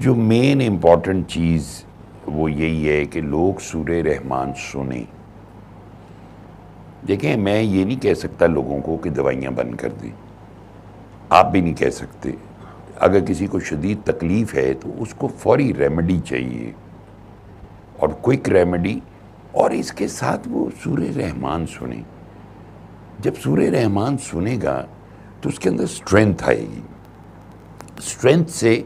جو main important چیز وہ یہی ہے کہ لوگ سورہ رحمان سنیں. دیکھیں میں یہ نہیں کہہ سکتا لوگوں کو کہ دوائیاں بند کر دیں، آپ بھی نہیں کہہ سکتے. اگر کسی کو شدید تکلیف ہے تو اس کو فوری ریمیڈی چاہیے اور کوئک ریمیڈی، اور اس کے ساتھ وہ سورہ رحمان سنیں. جب سورہ رحمان سنے گا تو اس کے اندر اسٹرینتھ آئے گی. اسٹرینتھ سے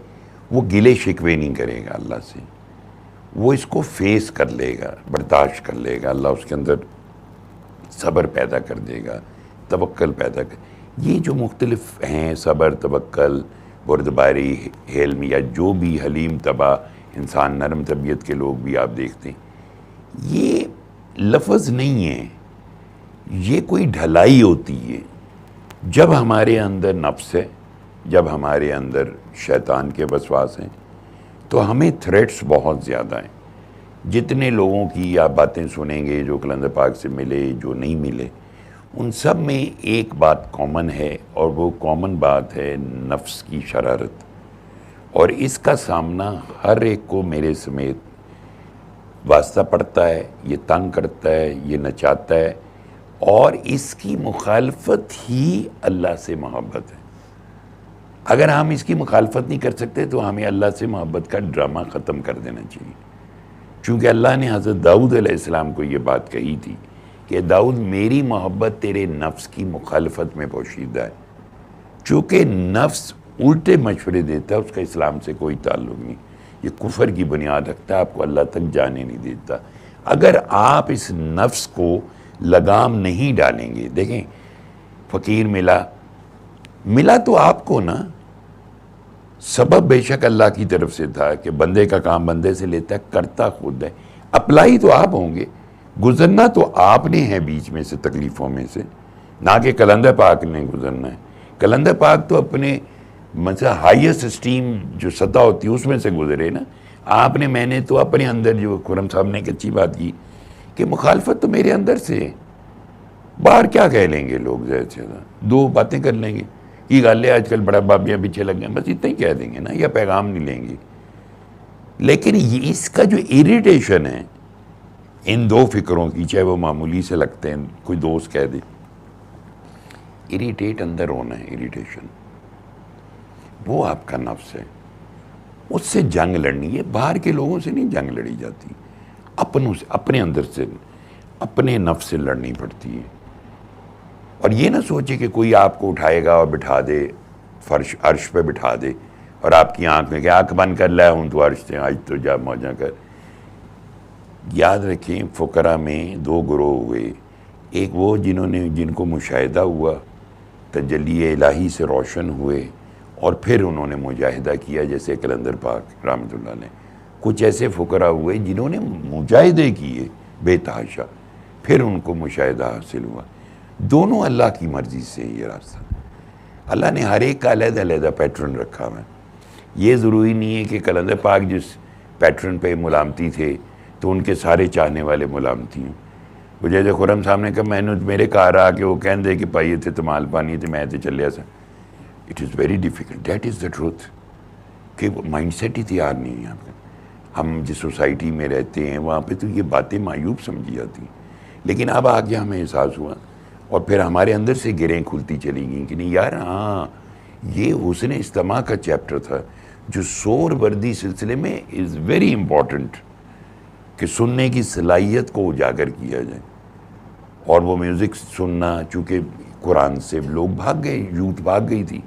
وہ گلے شکوے نہیں کرے گا اللہ سے، وہ اس کو فیس کر لے گا، برداشت کر لے گا. اللہ اس کے اندر صبر پیدا کر دے گا، توکل پیدا کر. یہ جو مختلف ہیں صبر، توکل، بردباری، حلم، یا جو بھی حلیم طبع انسان، نرم طبیعت کے لوگ بھی آپ دیکھتے ہیں، یہ لفظ نہیں ہے، یہ کوئی ڈھلائی ہوتی ہے. جب ہمارے اندر نفس ہے، جب ہمارے اندر شیطان کے وسواس ہیں تو ہمیں تھریٹس بہت زیادہ ہیں. جتنے لوگوں کی آپ باتیں سنیں گے جو کلندر پاک سے ملے، جو نہیں ملے، ان سب میں ایک بات کامن ہے، اور وہ کامن بات ہے نفس کی شرارت. اور اس کا سامنا ہر ایک کو میرے سمیت واسطہ پڑتا ہے، یہ تنگ کرتا ہے، یہ نچاتا ہے، اور اس کی مخالفت ہی اللہ سے محبت ہے. اگر ہم اس کی مخالفت نہیں کر سکتے تو ہمیں اللہ سے محبت کا ڈرامہ ختم کر دینا چاہیے. چونکہ اللہ نے حضرت داؤد علیہ السلام کو یہ بات کہی تھی کہ داؤد میری محبت تیرے نفس کی مخالفت میں پوشیدہ ہے. چونکہ نفس الٹے مشورے دیتا ہے، اس کا اسلام سے کوئی تعلق نہیں، یہ کفر کی بنیاد رکھتا ہے، آپ کو اللہ تک جانے نہیں دیتا. اگر آپ اس نفس کو لگام نہیں ڈالیں گے، دیکھیں فقیر ملا تو آپ کو نا، سبب بے شک اللہ کی طرف سے تھا کہ بندے کا کام بندے سے لیتا ہے، کرتا خود ہے. اپلائی تو آپ ہوں گے، گزرنا تو آپ نے ہے بیچ میں سے تکلیفوں میں سے، نہ کہ قلندر پاک نے گزرنا ہے. قلندر پاک تو اپنے مثلا ہائیسٹ اسٹیم جو سطح ہوتی ہے اس میں سے گزرے نا. آپ نے، میں نے تو اپنے اندر، جو خرم صاحب نے ایک اچھی بات کی کہ مخالفت تو میرے اندر سے ہے، باہر کیا کہہ لیں گے لوگ، زیادہ سے زیادہ دو باتیں کر لیں گے، یہ گالے آج کل بڑا بابیاں پیچھے لگ گئے، بس اتنا ہی کہہ دیں گے نا، یا پیغام نہیں لیں گے. لیکن یہ اس کا جو اریٹیشن ہے ان دو فکروں کی، چاہے وہ معمولی سے لگتے ہیں، کوئی دوست کہہ دے، اریٹیٹ اندر ہونا ہے، اریٹیشن وہ آپ کا نفس ہے. اس سے جنگ لڑنی ہے، باہر کے لوگوں سے نہیں جنگ لڑی جاتی، اپنوں سے، اپنے اندر سے، اپنے نفس سے لڑنی پڑتی ہے. اور یہ نہ سوچے کہ کوئی آپ کو اٹھائے گا اور بٹھا دے، فرش عرش پہ بٹھا دے، اور آپ کی آنکھ میں کہ آنکھ بند کر لیا ہوں تو عرش سے، آج تو جا موجہ کر. یاد رکھیں فقراء میں دو گروہ ہوئے، ایک وہ جن کو مشاہدہ ہوا، تجلی الہی سے روشن ہوئے، اور پھر انہوں نے مجاہدہ کیا، جیسے قلندر پاک رحمۃ اللہ علیہ. کچھ ایسے فقراء ہوئے جنہوں نے مجاہدے کیے بے تحاشا، پھر ان کو مشاہدہ حاصل ہوا. دونوں اللہ کی مرضی سے یہ راستہ. اللہ نے ہر ایک کا علیحدہ علیحدہ پیٹرن رکھا ہوا ہے. یہ ضروری نہیں ہے کہ قلندر پاک جس پیٹرن پہ ملامتی تھے تو ان کے سارے چاہنے والے ملامتی ہیں. وہ جیسے خرم صاحب نے کہا، میں نے میرے کہا رہا کہ وہ کہن دے کہ پائیے تھے تمال پانی تھے، میں تھے چلیا سا. It is very difficult, that is the truth, کہ وہ مائنڈ سیٹ ہی تیار نہیں ہے آپ کا. ہم جس سوسائٹی میں رہتے ہیں وہاں پہ تو یہ باتیں معیوب سمجھی جاتی ہیں. لیکن اب آگے ہمیں احساس ہوا، اور پھر ہمارے اندر سے گریں کھلتی چلی گئیں کہ نہیں یار، ہاں یہ حسن استماع کا چیپٹر تھا جو سور وردی سلسلے میں از ویری امپورٹنٹ، کہ سننے کی صلاحیت کو اجاگر کیا جائے. اور وہ میوزک سننا، چونکہ قرآن سے لوگ بھاگ گئے، یوتھ بھاگ گئی تھی،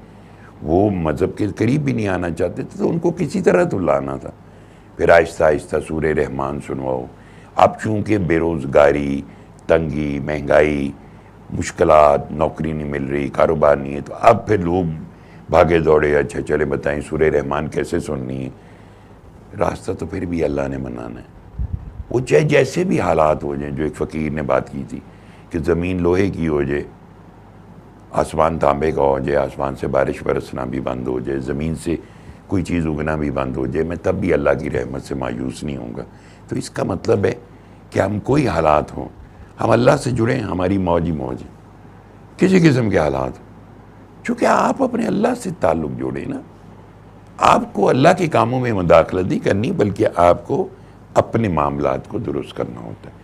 وہ مذہب کے قریب بھی نہیں آنا چاہتے تھے، تو ان کو کسی طرح تو لانا تھا. پھر آہستہ آہستہ سورہ رحمان سنواؤ. اب چونکہ بے روزگاری، تنگی، مہنگائی، مشکلات، نوکری نہیں مل رہی، کاروبار نہیں ہے، تو اب پھر لوگ بھاگے دوڑے، اچھا چلے بتائیں سورہ رحمان کیسے سننی ہے. راستہ تو پھر بھی اللہ نے بنانا ہے. وہ چاہے جیسے بھی حالات ہو جائیں، جو ایک فقیر نے بات کی تھی کہ زمین لوہے کی ہو جائے، آسمان تانبے کا ہو جائے، آسمان سے بارش برسنا بھی بند ہو جائے، زمین سے کوئی چیز اگنا بھی بند ہو جائے، میں تب بھی اللہ کی رحمت سے مایوس نہیں ہوں گا. تو اس کا مطلب ہے کہ ہم کوئی حالات ہوں، ہم اللہ سے جڑیں، ہماری موج ہی موج ہے، کسی قسم کے حالات. چونکہ آپ اپنے اللہ سے تعلق جوڑیں نا. آپ کو اللہ کے کاموں میں مداخلت نہیں کرنی، بلکہ آپ کو اپنے معاملات کو درست کرنا ہوتا ہے.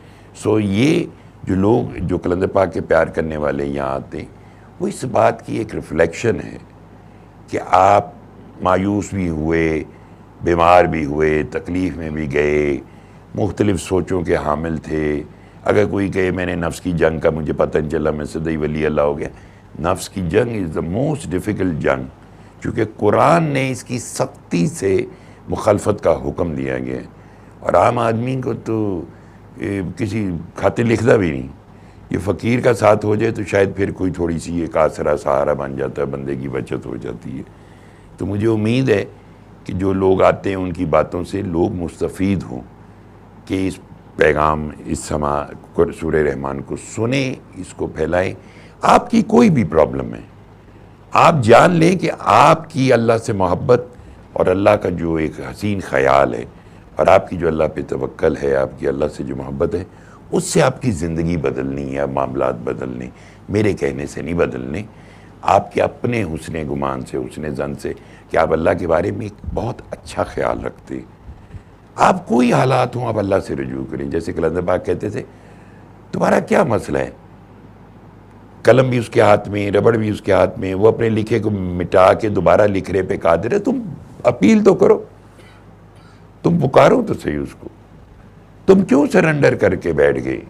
سو یہ جو لوگ جو کلندر پاک کے پیار کرنے والے یہاں آتے ہیں، وہ اس بات کی ایک ریفلیکشن ہے کہ آپ مایوس بھی ہوئے، بیمار بھی ہوئے، تکلیف میں بھی گئے، مختلف سوچوں کے حامل تھے. اگر کوئی کہے میں نے نفس کی جنگ کا مجھے پتہ نہیں چلا میں صدی ولی اللہ ہو گیا، نفس کی جنگ از دا موسٹ ڈیفیکلٹ جنگ، چونکہ قرآن نے اس کی سختی سے مخالفت کا حکم دیا گیا ہے. اور عام آدمی کو تو کسی خاطر لکھتا بھی نہیں. یہ فقیر کا ساتھ ہو جائے تو شاید پھر کوئی تھوڑی سی ایک آسرا سہارا بن جاتا ہے، بندے کی بچت ہو جاتی ہے. تو مجھے امید ہے کہ جو لوگ آتے ہیں ان کی باتوں سے لوگ مستفید ہوں، کہ اس پیغام اس سما سورہ رحمان کو سنیں، اس کو پھیلائیں. آپ کی کوئی بھی پرابلم ہے، آپ جان لیں کہ آپ کی اللہ سے محبت اور اللہ کا جو ایک حسین خیال ہے، اور آپ کی جو اللہ پہ توکل ہے، آپ کی اللہ سے جو محبت ہے، اس سے آپ کی زندگی بدلنی ہے، معاملات بدلنے میرے کہنے سے نہیں بدلنے، آپ کے اپنے حسن گمان سے، حسن ظن سے، کہ آپ اللہ کے بارے میں ایک بہت اچھا خیال رکھتے. آپ کوئی حالات ہوں آپ اللہ سے رجوع کریں. جیسے کلندر پاک کہتے تھے تمہارا کیا مسئلہ ہے، قلم بھی اس کے ہاتھ میں، ربڑ بھی اس کے ہاتھ میں، وہ اپنے لکھے کو مٹا کے دوبارہ لکھنے پہ قادر ہے. تم اپیل تو کرو، تم پکارو تو صحیح اس کو. تم کیوں سرنڈر کر کے بیٹھ گئے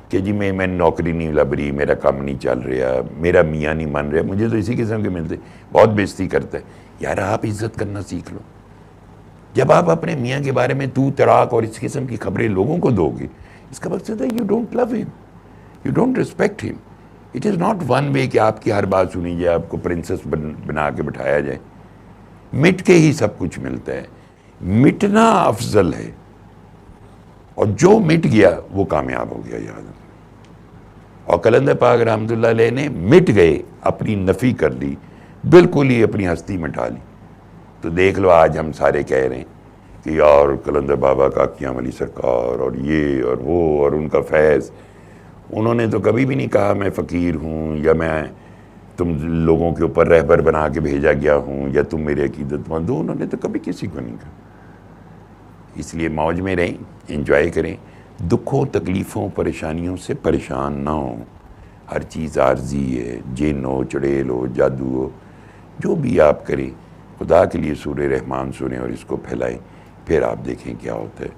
کہ جی میں نوکری نہیں لب رہی، میرا کام نہیں چل رہا، میرا میاں نہیں مان رہا. مجھے تو اسی قسم کے ملتے، بہت بےزتی کرتا ہے. یار آپ عزت کرنا سیکھ لو. جب آپ اپنے میاں کے بارے میں تو تڑاک اور اس قسم کی خبریں لوگوں کو دو گے، اس کا مقصد ہے یو ڈونٹ لو ہم، یو ڈونٹ ریسپیکٹ ہم. It is not one way کہ آپ کی ہر بات سنی جائے، آپ کو پرنسس بنا کے بٹھایا جائے. مٹ کے ہی سب کچھ ملتا ہے، مٹنا افضل ہے. اور جو مٹ گیا وہ کامیاب ہو گیا. یاد رکھنا. اور کلندر پاک رحمۃ اللہ علیہ نے مٹ گئے، اپنی نفی کر لی، بالکل ہی اپنی ہستی مٹا لی. تو دیکھ لو آج ہم سارے کہہ رہے ہیں کہ یار کلندر بابا کا کیا علی سرکار اور یہ اور وہ اور ان کا فیض. انہوں نے تو کبھی بھی نہیں کہا میں فقیر ہوں، یا میں تم لوگوں کے اوپر رہبر بنا کے بھیجا گیا ہوں، یا تم میرے عقیدت مند ہو. انہوں نے تو کبھی کسی کو نہیں کہا. اس لیے موج میں رہیں، انجوائے کریں، دکھوں تکلیفوں پریشانیوں سے پریشان نہ ہوں. ہر چیز عارضی ہے، جن ہو، چڑیل ہو، جادو ہو، جو بھی آپ کریں خدا کے لیے سورہ رحمان سنیں اور اس کو پھیلائیں، پھر آپ دیکھیں کیا ہوتا ہے.